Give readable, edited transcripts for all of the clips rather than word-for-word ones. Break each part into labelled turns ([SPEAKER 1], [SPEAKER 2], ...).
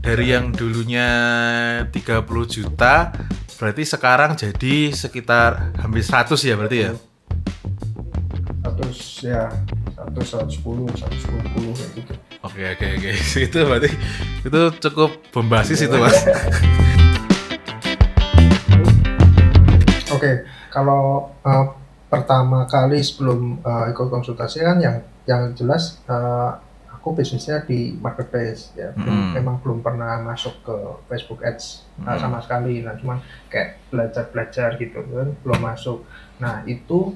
[SPEAKER 1] dari yang dulunya 30 juta berarti sekarang jadi sekitar hampir 100 ya berarti ya?
[SPEAKER 2] 100 ya, 110 kayak gitu.
[SPEAKER 1] Oke. Itu berarti itu cukup bombastis itu Mas.
[SPEAKER 2] Oke, kalau pertama kali sebelum ikut konsultasi kan yang jelas aku bisnisnya di marketplace ya, memang belum pernah masuk ke Facebook Ads sama sekali. Nah, cuman kayak belajar gitu kan, belum masuk. Nah, itu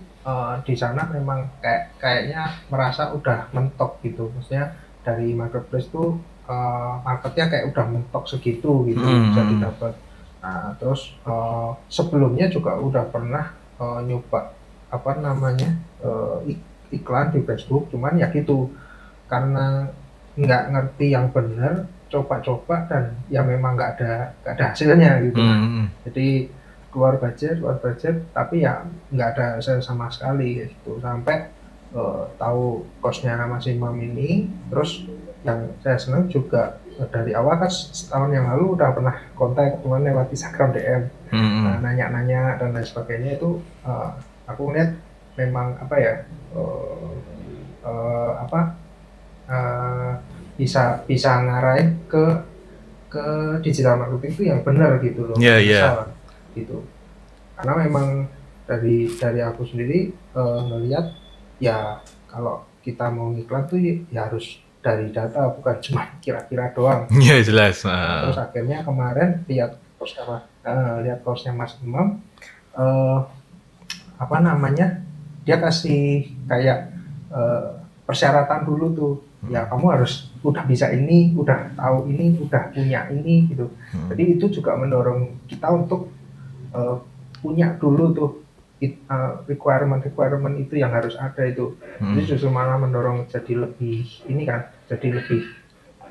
[SPEAKER 2] di sana memang kayaknya merasa udah mentok gitu, maksudnya dari marketplace tuh marketnya kayak udah mentok segitu gitu bisa didapat. Nah, terus sebelumnya juga udah pernah nyoba iklan di Facebook, cuman ya gitu, karena nggak ngerti yang benar, coba-coba dan ya memang nggak ada hasilnya gitu. Jadi keluar budget tapi ya nggak ada hasil sama sekali gitu, sampai tahu cost-nya maksimum ini. Terus yang saya senang juga dari awal kan setahun yang lalu udah pernah kontak teman lewat Instagram DM, nanya-nanya dan lain sebagainya. Itu aku lihat memang bisa ngarahin ke digital marketing itu yang benar gitu loh. Salah gitu, karena memang dari aku sendiri ngelihat ya kalau kita mau ngiklan tuh ya harus dari data, bukan cuma kira-kira doang.
[SPEAKER 1] Iya jelas.
[SPEAKER 2] Terus akhirnya kemarin lihat course-nya Mas Imam, dia kasih kayak persyaratan dulu tuh, ya kamu harus udah bisa ini, udah tahu ini, udah punya ini gitu. Jadi itu juga mendorong kita untuk punya dulu tuh requirement itu yang harus ada itu. Jadi justru malah mendorong jadi lebih jadi lebih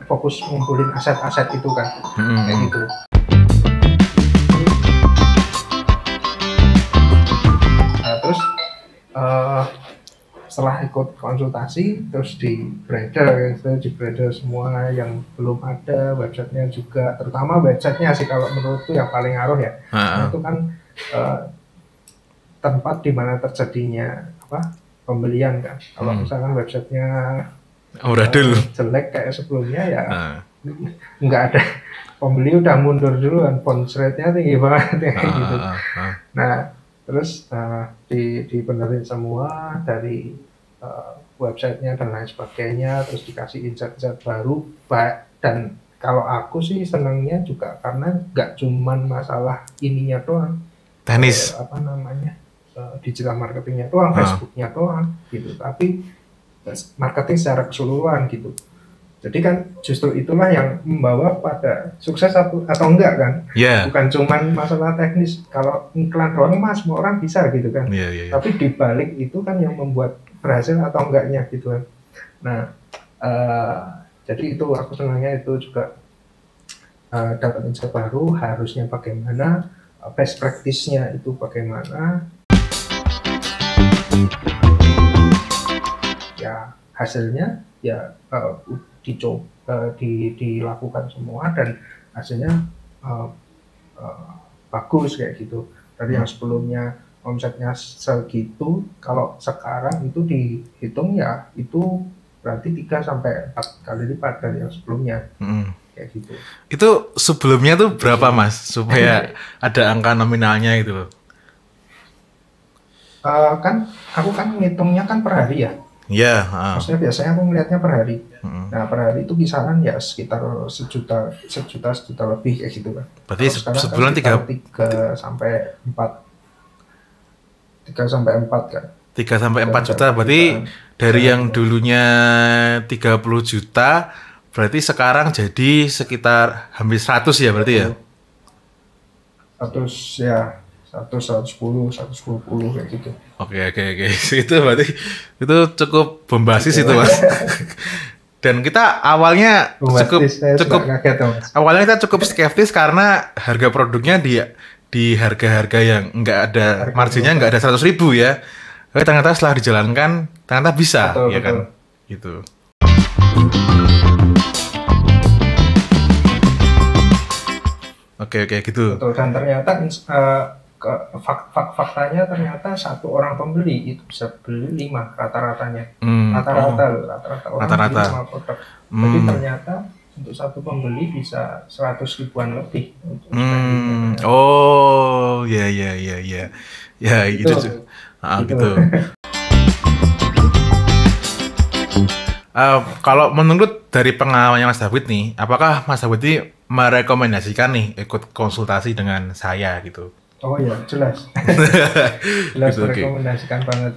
[SPEAKER 2] fokus ngumpulin aset-aset itu kan, kayak gitu. Nah, terus setelah ikut konsultasi terus di branded semua yang belum ada, websitenya juga, terutama websitenya sih kalau menurutku yang paling ngaruh ya. Nah, itu kan tempat di mana terjadinya pembelian kan. Kalau misalkan websitenya jelek kayak sebelumnya ya nggak ada pembeli, udah mundur duluan, bounce rate-nya tinggi banget ya, gitu. Nah, terus dibenerin semua dari websitenya dan lain sebagainya, terus dikasih insight baru. Dan kalau aku sih senangnya juga karena nggak cuman masalah ininya doang,
[SPEAKER 1] teknis
[SPEAKER 2] digital marketingnya doang, Facebooknya doang gitu, tapi marketing secara keseluruhan gitu. Jadi kan justru itulah yang membawa pada sukses atau enggak kan. Bukan cuman masalah teknis. Kalau iklan doang mah semua orang bisa gitu kan. Tapi dibalik itu kan yang membuat berhasil atau enggaknya gitu kan. Nah, jadi itu aku senangnya itu juga dapat insight baru, harusnya bagaimana, best practice-nya itu bagaimana. Ya hasilnya ya dilakukan semua dan hasilnya bagus kayak gitu. Dari yang sebelumnya omsetnya segitu, kalau sekarang itu dihitung ya itu berarti 3-4 kali lipat dari yang sebelumnya. Kayak gitu.
[SPEAKER 1] Itu sebelumnya tuh berapa Mas supaya ada angka nominalnya gitu loh?
[SPEAKER 2] Kan aku kan ngitungnya kan per hari ya. Maksudnya biasanya aku ngelihatnya per hari. Nah, per hari itu kisaran ya sekitar sejuta lebih kayak gitu kan.
[SPEAKER 1] Berarti sebulan
[SPEAKER 2] kan 3 sampai 4 kan.
[SPEAKER 1] 3 sampai 4 juta berarti dari yang dulunya 30 juta berarti sekarang jadi sekitar hampir 100 ya berarti ya?
[SPEAKER 2] 100 ya. 110 kayak gitu.
[SPEAKER 1] Oke. Itu berarti itu cukup bombastis itu Mas. Dan kita awalnya cukup skeptis karena harga produknya di harga-harga yang nggak ada marginnya, nggak ada 100.000 ya. Tapi ternyata setelah dijalankan ternyata bisa, ya kan? Gitu. Oke gitu.
[SPEAKER 2] Betul, dan ternyata faktanya ternyata satu orang pembeli itu bisa beli 5 rata-ratanya. Rata-rata orang beli
[SPEAKER 1] Rata-rata.
[SPEAKER 2] 5 produk. Jadi ternyata untuk satu pembeli bisa 100 ribuan lebih untuk spendingnya.
[SPEAKER 1] Oh, ya. Ya, itu
[SPEAKER 2] Gitu.
[SPEAKER 1] gitu. Kalau menurut dari pengalamannya Mas David nih, apakah Mas David ini merekomendasikan nih ikut konsultasi dengan saya gitu?
[SPEAKER 2] Oh ya, jelas. Jelas
[SPEAKER 1] Gitu, oke.
[SPEAKER 2] merekomendasikan banget.